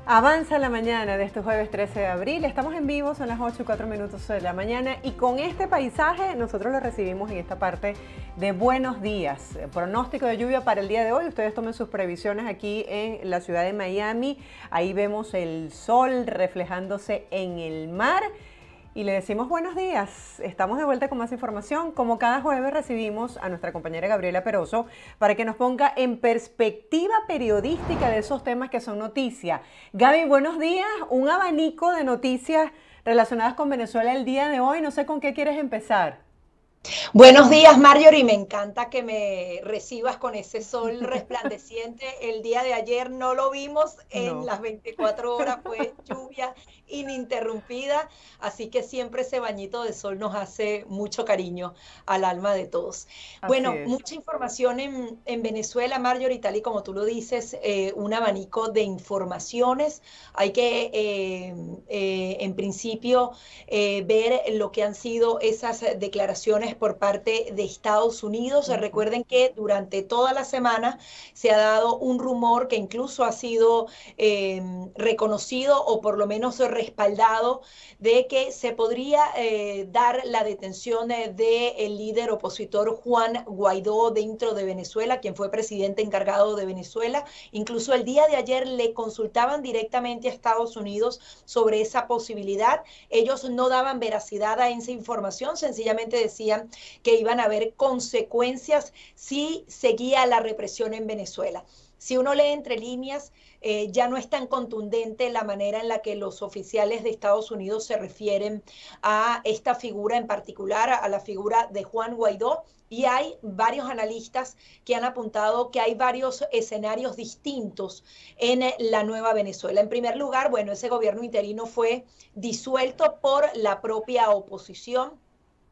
Avanza la mañana de este jueves 13 de abril, estamos en vivo, son las 8:04 de la mañana y con este paisaje nosotros lo recibimos en esta parte de Buenos Días. Pronóstico de lluvia para el día de hoy, ustedes tomen sus previsiones aquí en la ciudad de Miami, ahí vemos el sol reflejándose en el mar. Y le decimos buenos días, estamos de vuelta con más información. Como cada jueves recibimos a nuestra compañera Gabriela Peroso para que nos ponga en perspectiva periodística de esos temas que son noticia. Gaby, buenos días, un abanico de noticias relacionadas con Venezuela el día de hoy. No sé con qué quieres empezar. Buenos días, Marjorie. Me encanta que me recibas con ese sol resplandeciente. El día de ayer no lo vimos en No. las 24 horas, fue lluvia ininterrumpida, así que siempre ese bañito de sol nos hace mucho cariño al alma de todos. Así Bueno, es. mucha información en Venezuela, Marjorie, tal y como tú lo dices, un abanico de informaciones. Hay que, en principio, ver lo que han sido esas declaraciones por parte de Estados Unidos. Ujú. Recuerden que durante toda la semana se ha dado un rumor que incluso ha sido reconocido o por lo menos respaldado de que se podría dar la detención del líder opositor Juan Guaidó dentro de Venezuela, quien fue presidente encargado de Venezuela. Incluso el día de ayer le consultaban directamente a Estados Unidos sobre esa posibilidad. Ellos no daban veracidad a esa información, sencillamente decían que iban a haber consecuencias si seguía la represión en Venezuela. Si uno lee entre líneas, ya no es tan contundente la manera en la que los oficiales de Estados Unidos se refieren a esta figura en particular, a la figura de Juan Guaidó, y hay varios analistas que han apuntado que hay varios escenarios distintos en la nueva Venezuela. En primer lugar, bueno, ese gobierno interino fue disuelto por la propia oposición.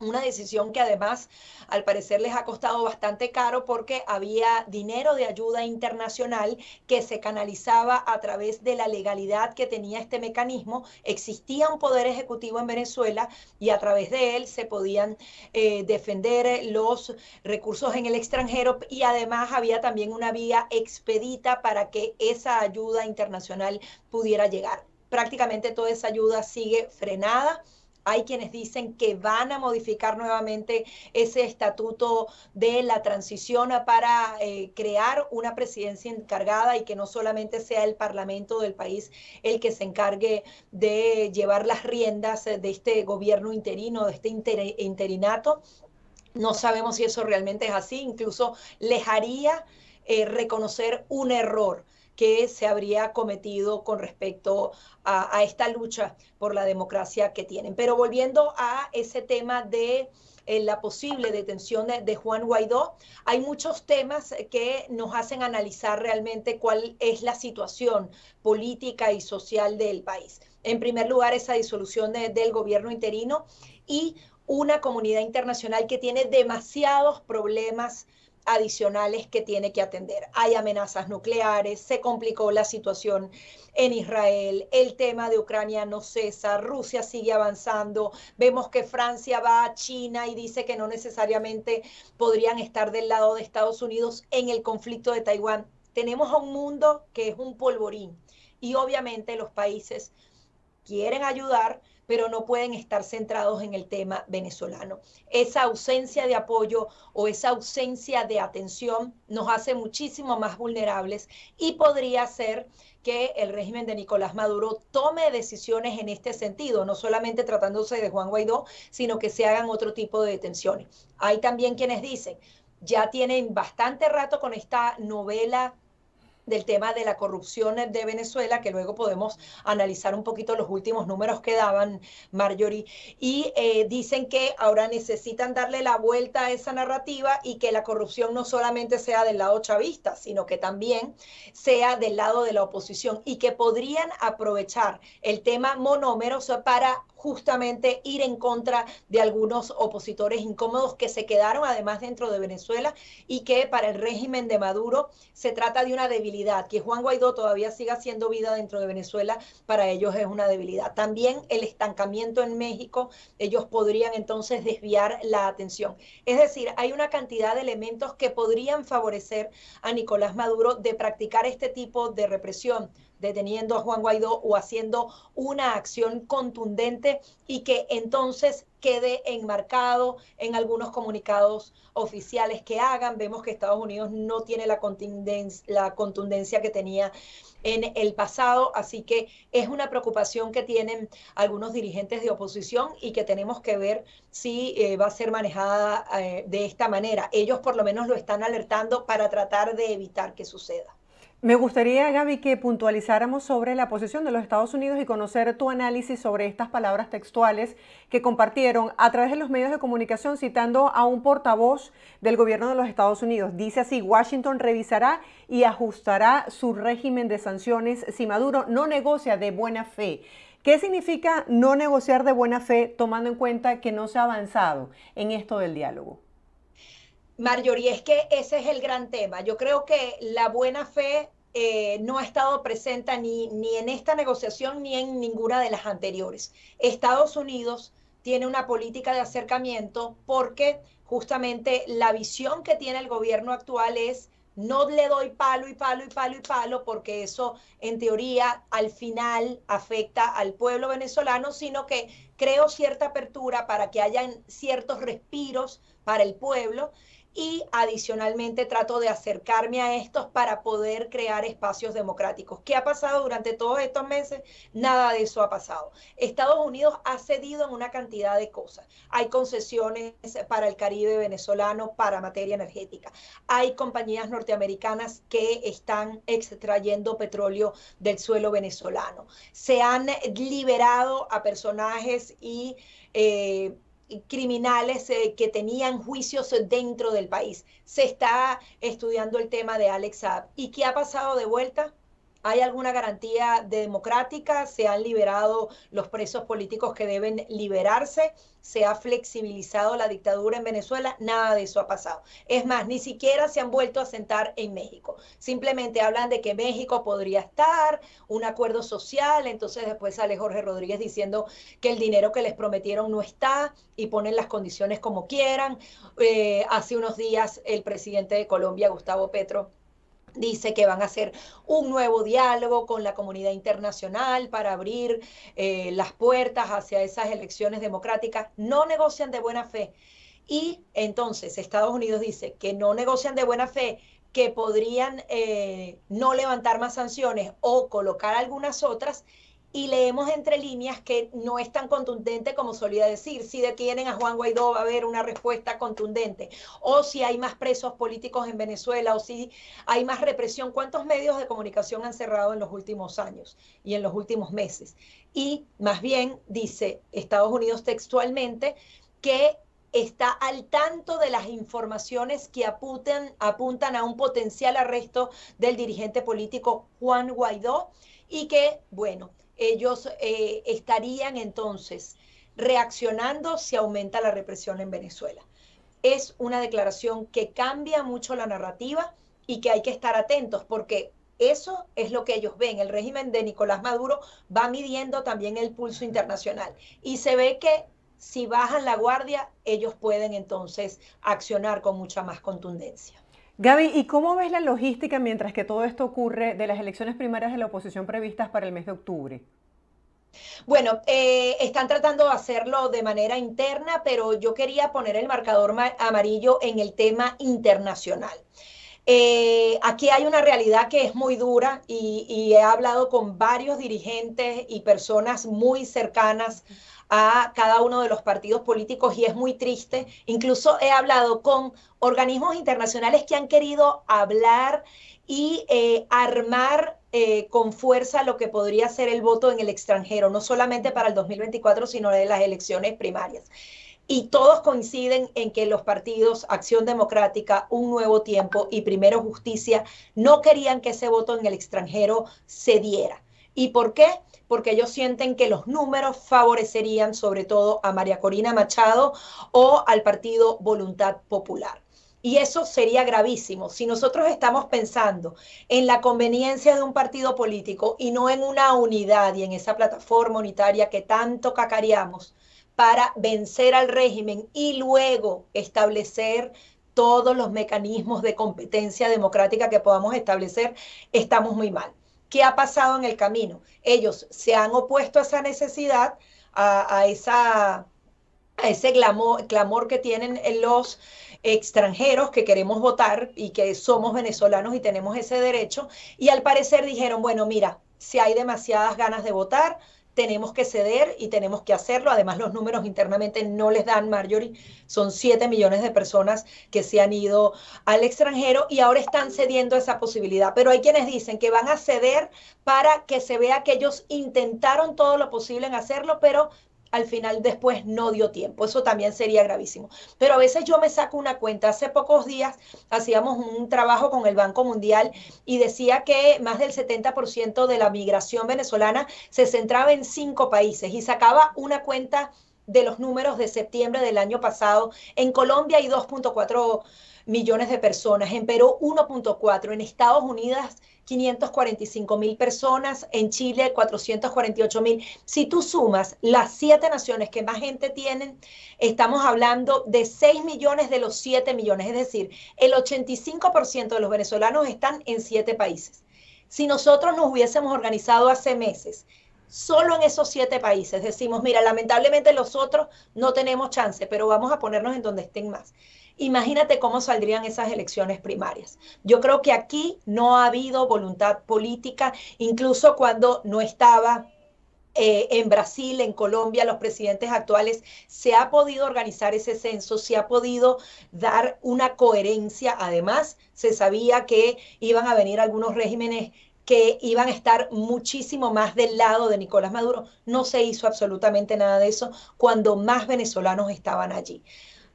Una decisión que además al parecer les ha costado bastante caro porque había dinero de ayuda internacional que se canalizaba a través de la legalidad que tenía este mecanismo. Existía un poder ejecutivo en Venezuela y a través de él se podían defender los recursos en el extranjero y además había también una vía expedita para que esa ayuda internacional pudiera llegar. Prácticamente toda esa ayuda sigue frenada. Hay quienes dicen que van a modificar nuevamente ese estatuto de la transición para crear una presidencia encargada y que no solamente sea el parlamento del país el que se encargue de llevar las riendas de este gobierno interino, de este interinato. No sabemos si eso realmente es así, incluso les haría reconocer un error que se habría cometido con respecto a esta lucha por la democracia que tienen. Pero volviendo a ese tema de la posible detención de Juan Guaidó, hay muchos temas que nos hacen analizar realmente cuál es la situación política y social del país. En primer lugar, esa disolución del gobierno interino y una comunidad internacional que tiene demasiados problemas adicionales que tiene que atender. Hay amenazas nucleares, se complicó la situación en Israel, el tema de Ucrania no cesa, Rusia sigue avanzando, vemos que Francia va a China y dice que no necesariamente podrían estar del lado de Estados Unidos en el conflicto de Taiwán. Tenemos a un mundo que es un polvorín y obviamente los países quieren ayudar, pero no pueden estar centrados en el tema venezolano. Esa ausencia de apoyo o esa ausencia de atención nos hace muchísimo más vulnerables y podría ser que el régimen de Nicolás Maduro tome decisiones en este sentido, no solamente tratándose de Juan Guaidó, sino que se hagan otro tipo de detenciones. Hay también quienes dicen, ya tienen bastante rato con esta novela del tema de la corrupción de Venezuela, que luego podemos analizar un poquito los últimos números que daban, Marjorie, y dicen que ahora necesitan darle la vuelta a esa narrativa y que la corrupción no solamente sea del lado chavista, sino que también sea del lado de la oposición y que podrían aprovechar el tema monómeros para justamente ir en contra de algunos opositores incómodos que se quedaron además dentro de Venezuela y que para el régimen de Maduro se trata de una debilidad. Que Juan Guaidó todavía siga haciendo vida dentro de Venezuela, para ellos es una debilidad. También el estancamiento en México, ellos podrían entonces desviar la atención. Es decir, hay una cantidad de elementos que podrían favorecer a Nicolás Maduro de practicar este tipo de represión, deteniendo a Juan Guaidó o haciendo una acción contundente y que entonces quede enmarcado en algunos comunicados oficiales que hagan. Vemos que Estados Unidos no tiene la contundencia que tenía en el pasado, así que es una preocupación que tienen algunos dirigentes de oposición y que tenemos que ver si va a ser manejada de esta manera. Ellos por lo menos lo están alertando para tratar de evitar que suceda. Me gustaría, Gaby, que puntualizáramos sobre la posición de los Estados Unidos y conocer tu análisis sobre estas palabras textuales que compartieron a través de los medios de comunicación citando a un portavoz del gobierno de los Estados Unidos. Dice así: Washington revisará y ajustará su régimen de sanciones si Maduro no negocia de buena fe. ¿Qué significa no negociar de buena fe, tomando en cuenta que no se ha avanzado en esto del diálogo? Marjorie, es que ese es el gran tema. Yo creo que la buena fe no ha estado presente ni en esta negociación ni en ninguna de las anteriores. Estados Unidos tiene una política de acercamiento porque justamente la visión que tiene el gobierno actual es: no le doy palo y palo y palo y palo, porque eso en teoría al final afecta al pueblo venezolano, sino que creo cierta apertura para que hayan ciertos respiros para el pueblo. Y adicionalmente trato de acercarme a estos para poder crear espacios democráticos. ¿Qué ha pasado durante todos estos meses? Nada de eso ha pasado. Estados Unidos ha cedido en una cantidad de cosas. Hay concesiones para el Caribe venezolano, para materia energética. Hay compañías norteamericanas que están extrayendo petróleo del suelo venezolano. Se han liberado a personajes y criminales que tenían juicios dentro del país. Se está estudiando el tema de Alex Saab. ¿Y qué ha pasado de vuelta? ¿Hay alguna garantía democrática? ¿Se han liberado los presos políticos que deben liberarse? ¿Se ha flexibilizado la dictadura en Venezuela? Nada de eso ha pasado. Es más, ni siquiera se han vuelto a sentar en México. Simplemente hablan de que México podría estar, un acuerdo social, entonces después sale Jorge Rodríguez diciendo que el dinero que les prometieron no está y ponen las condiciones como quieran. Hace unos días el presidente de Colombia, Gustavo Petro, dice que van a hacer un nuevo diálogo con la comunidad internacional para abrir las puertas hacia esas elecciones democráticas. No negocian de buena fe. Y entonces Estados Unidos dice que no negocian de buena fe, que podrían no levantar más sanciones o colocar algunas otras. Y leemos entre líneas que no es tan contundente como solía decir. Si detienen a Juan Guaidó va a haber una respuesta contundente. O si hay más presos políticos en Venezuela, o si hay más represión. ¿Cuántos medios de comunicación han cerrado en los últimos años y en los últimos meses? Y más bien dice Estados Unidos textualmente que está al tanto de las informaciones que apuntan a un potencial arresto del dirigente político Juan Guaidó y que, bueno, ellos estarían entonces reaccionando si aumenta la represión en Venezuela. Es una declaración que cambia mucho la narrativa y que hay que estar atentos porque eso es lo que ellos ven. El régimen de Nicolás Maduro va midiendo también el pulso internacional y se ve que si bajan la guardia, ellos pueden entonces accionar con mucha más contundencia. Gaby, ¿y cómo ves la logística mientras que todo esto ocurre de las elecciones primarias de la oposición previstas para el mes de octubre? Bueno, están tratando de hacerlo de manera interna, pero yo quería poner el marcador amarillo en el tema internacional. Aquí hay una realidad que es muy dura y he hablado con varios dirigentes y personas muy cercanas a cada uno de los partidos políticos y es muy triste. Incluso he hablado con organismos internacionales que han querido hablar y armar con fuerza lo que podría ser el voto en el extranjero, no solamente para el 2024, sino de las elecciones primarias. Y todos coinciden en que los partidos Acción Democrática, Un Nuevo Tiempo y Primero Justicia no querían que ese voto en el extranjero se diera. ¿Y por qué? Porque ellos sienten que los números favorecerían sobre todo a María Corina Machado o al partido Voluntad Popular. Y eso sería gravísimo. Si nosotros estamos pensando en la conveniencia de un partido político y no en una unidad y en esa plataforma unitaria que tanto cacareamos para vencer al régimen y luego establecer todos los mecanismos de competencia democrática que podamos establecer, estamos muy mal. ¿Qué ha pasado en el camino? Ellos se han opuesto a esa necesidad, a ese clamor que tienen los extranjeros que queremos votar y que somos venezolanos y tenemos ese derecho, y al parecer dijeron, bueno, mira, si hay demasiadas ganas de votar, tenemos que ceder y tenemos que hacerlo. Además, los números internamente no les dan, Marjorie, son 7 millones de personas que se han ido al extranjero y ahora están cediendo esa posibilidad. Pero hay quienes dicen que van a ceder para que se vea que ellos intentaron todo lo posible en hacerlo, pero al final después no dio tiempo. Eso también sería gravísimo. Pero a veces yo me saco una cuenta. Hace pocos días hacíamos un trabajo con el Banco Mundial y decía que más del 70% de la migración venezolana se centraba en 5 países y sacaba una cuenta de los números de septiembre del año pasado. En Colombia hay 2.4 millones de personas, en Perú 1.4, en Estados Unidos 545.000 personas, en Chile 448.000. Si tú sumas las 7 naciones que más gente tienen, estamos hablando de 6 millones de los 7 millones, es decir, el 85% de los venezolanos están en 7 países. Si nosotros nos hubiésemos organizado hace meses, solo en esos 7 países, decimos, mira, lamentablemente los otros no tenemos chance, pero vamos a ponernos en donde estén más. Imagínate cómo saldrían esas elecciones primarias. Yo creo que aquí no ha habido voluntad política, incluso cuando no estaba en Brasil, en Colombia, los presidentes actuales, se ha podido organizar ese censo, se ha podido dar una coherencia. Además, se sabía que iban a venir algunos regímenes que iban a estar muchísimo más del lado de Nicolás Maduro. No se hizo absolutamente nada de eso cuando más venezolanos estaban allí.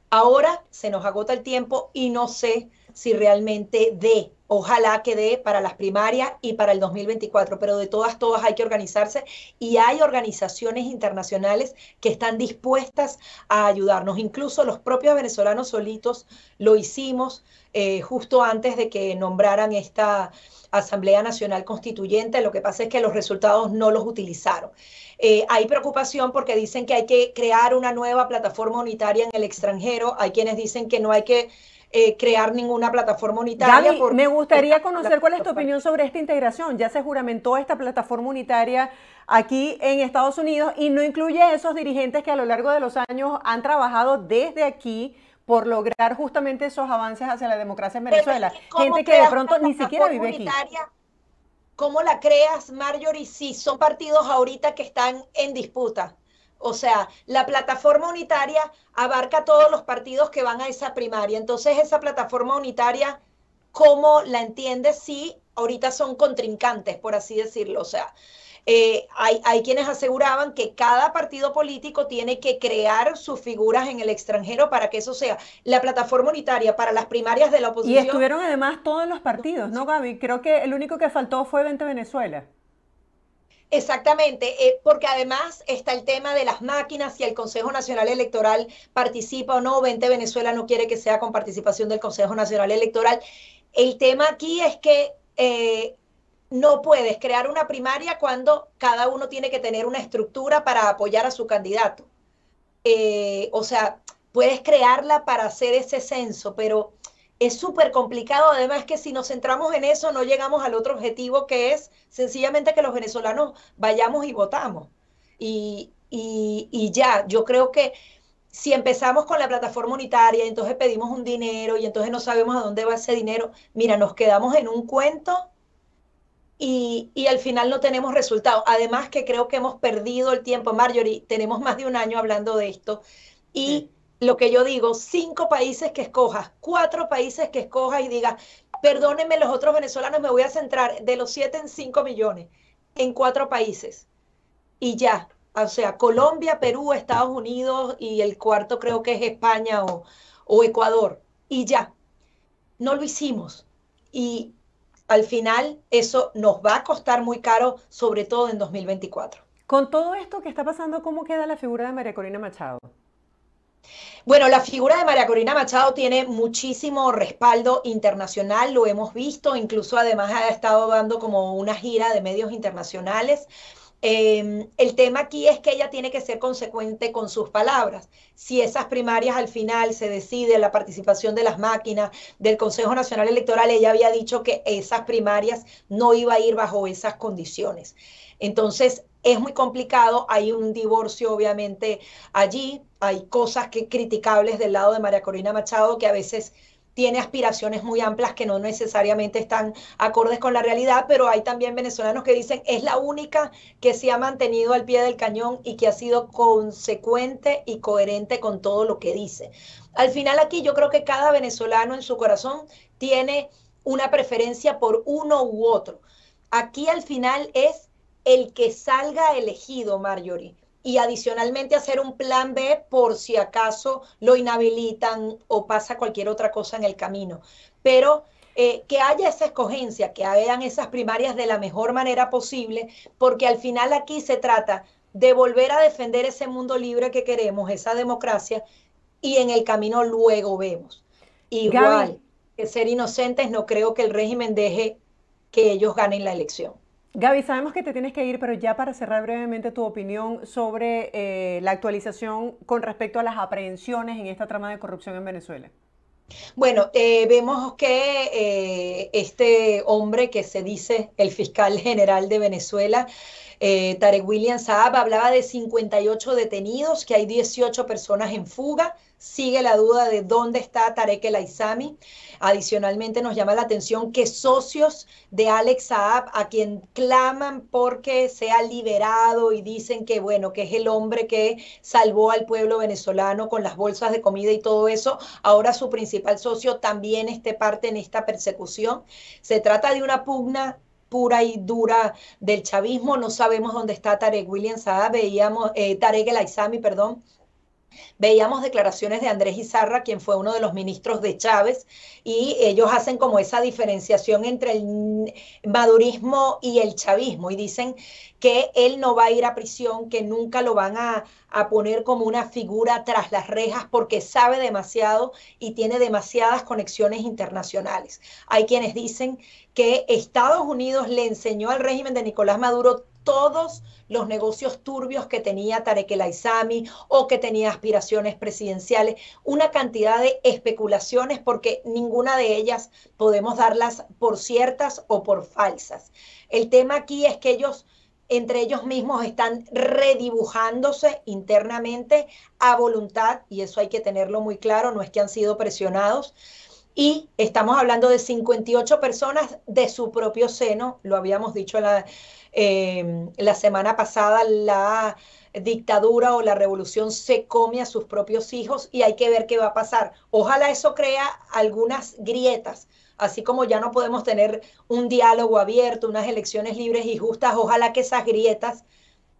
Ahora se nos agota el tiempo y no sé si realmente dé, ojalá que dé para las primarias y para el 2024, pero de todas hay que organizarse y hay organizaciones internacionales que están dispuestas a ayudarnos. Incluso los propios venezolanos solitos lo hicimos justo antes de que nombraran esta Asamblea Nacional Constituyente. Lo que pasa es que los resultados no los utilizaron. Hay preocupación porque dicen que hay que crear una nueva plataforma unitaria en el extranjero. Hay quienes dicen que no hay que crear ninguna plataforma unitaria. Gaby, me gustaría conocer cuál es tu opinión sobre esta integración. Ya se juramentó esta plataforma unitaria aquí en Estados Unidos y no incluye a esos dirigentes que a lo largo de los años han trabajado desde aquí por lograr justamente esos avances hacia la democracia en Venezuela. Gente que de pronto ni siquiera vive aquí. ¿Cómo la creas, Marjorie, si son partidos ahorita que están en disputa? O sea, la plataforma unitaria abarca todos los partidos que van a esa primaria. Entonces, esa plataforma unitaria, ¿cómo la entiendes si ahorita son contrincantes, por así decirlo? O sea, hay quienes aseguraban que cada partido político tiene que crear sus figuras en el extranjero para que eso sea la plataforma unitaria para las primarias de la oposición. Y estuvieron además todos los partidos, ¿no, Gaby? Creo que el único que faltó fue Vente Venezuela. Exactamente, porque además está el tema de las máquinas, si el Consejo Nacional Electoral participa o no. Vente Venezuela no quiere que sea con participación del Consejo Nacional Electoral. El tema aquí es que no puedes crear una primaria cuando cada uno tiene que tener una estructura para apoyar a su candidato. O sea, puedes crearla para hacer ese censo, pero es súper complicado. Además que si nos centramos en eso, no llegamos al otro objetivo, que es sencillamente que los venezolanos vayamos y votamos. Y ya, yo creo que si empezamos con la plataforma unitaria, entonces pedimos un dinero y entonces no sabemos a dónde va ese dinero, mira, nos quedamos en un cuento y al final no tenemos resultados. Además que creo que hemos perdido el tiempo. Marjorie, tenemos más de un año hablando de esto y lo que yo digo, 5 países que escojas, 4 países que escojas y digas, perdónenme los otros venezolanos, me voy a centrar de los 7 en 5 millones, en 4 países y ya. O sea, Colombia, Perú, Estados Unidos y el cuarto creo que es España o Ecuador y ya. No lo hicimos y al final eso nos va a costar muy caro, sobre todo en 2024. Con todo esto que está pasando, ¿cómo queda la figura de María Corina Machado? Bueno, la figura de María Corina Machado tiene muchísimo respaldo internacional, lo hemos visto, incluso además ha estado dando como una gira de medios internacionales. El tema aquí es que ella tiene que ser consecuente con sus palabras. Si esas primarias al final se decide la participación de las máquinas del Consejo Nacional Electoral, ella había dicho que esas primarias no iba a ir bajo esas condiciones. Entonces, es muy complicado, hay un divorcio obviamente allí, hay cosas que criticables del lado de María Corina Machado que a veces tiene aspiraciones muy amplias que no necesariamente están acordes con la realidad, pero hay también venezolanos que dicen es la única que se ha mantenido al pie del cañón y que ha sido consecuente y coherente con todo lo que dice. Al final aquí yo creo que cada venezolano en su corazón tiene una preferencia por uno u otro. Aquí al final es el que salga elegido, Marjorie, y adicionalmente hacer un plan B por si acaso lo inhabilitan o pasa cualquier otra cosa en el camino. Pero que haya esa escogencia, que hagan esas primarias de la mejor manera posible, porque al final aquí se trata de volver a defender ese mundo libre que queremos, esa democracia, y en el camino luego vemos. Gaby, Igual que ser inocentes, no creo que el régimen deje que ellos ganen la elección. Gaby, sabemos que te tienes que ir, pero ya para cerrar brevemente tu opinión sobre la actualización con respecto a las aprehensiones en esta trama de corrupción en Venezuela. Bueno, vemos que este hombre que se dice el fiscal general de Venezuela, Tarek William Saab, hablaba de 58 detenidos, que hay 18 personas en fuga. Sigue la duda de dónde está Tarek El Aissami. Adicionalmente nos llama la atención que socios de Alex Saab, a quien claman porque sea liberado y dicen que bueno, que es el hombre que salvó al pueblo venezolano con las bolsas de comida y todo eso, ahora su principal socio también esté parte en esta persecución. Se trata de una pugna pura y dura del chavismo. No sabemos dónde está Tarek William Saab, veíamos Tarek El Aissami, perdón. Veíamos declaraciones de Andrés Izarra, quien fue uno de los ministros de Chávez, y ellos hacen como esa diferenciación entre el madurismo y el chavismo, y dicen que él no va a ir a prisión, que nunca lo van a poner como una figura tras las rejas porque sabe demasiado y tiene demasiadas conexiones internacionales. Hay quienes dicen que Estados Unidos le enseñó al régimen de Nicolás Maduro todos los negocios turbios que tenía Tarek El Aissami o que tenía aspiraciones presidenciales, una cantidad de especulaciones porque ninguna de ellas podemos darlas por ciertas o por falsas. El tema aquí es que ellos entre ellos mismos están redibujándose internamente a voluntad, y eso hay que tenerlo muy claro, no es que han sido presionados, y estamos hablando de 58 personas de su propio seno, lo habíamos dicho la semana pasada, la dictadura o la revolución se come a sus propios hijos y hay que ver qué va a pasar. Ojalá eso crea algunas grietas, así como ya no podemos tener un diálogo abierto, unas elecciones libres y justas, ojalá que esas grietas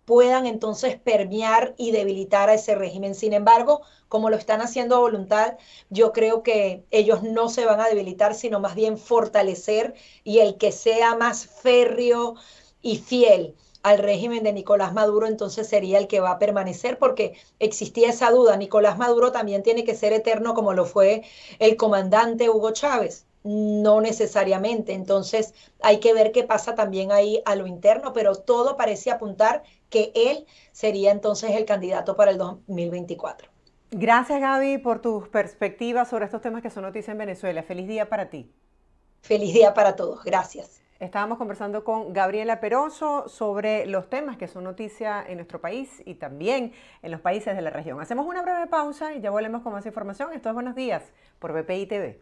puedan entonces permear y debilitar a ese régimen. Sin embargo, como lo están haciendo a voluntad, yo creo que ellos no se van a debilitar, sino más bien fortalecer, y el que sea más férreo y fiel al régimen de Nicolás Maduro, entonces sería el que va a permanecer, porque existía esa duda. Nicolás Maduro también tiene que ser eterno como lo fue el comandante Hugo Chávez. No necesariamente, entonces hay que ver qué pasa también ahí a lo interno, pero todo parece apuntar que él sería entonces el candidato para el 2024. Gracias, Gaby, por tus perspectivas sobre estos temas que son noticia en Venezuela. Feliz día para ti. Feliz día para todos. Gracias. Estábamos conversando con Gabriela Peroso sobre los temas que son noticia en nuestro país y también en los países de la región. Hacemos una breve pausa y ya volvemos con más información. Esto es Buenos Días por BPI TV.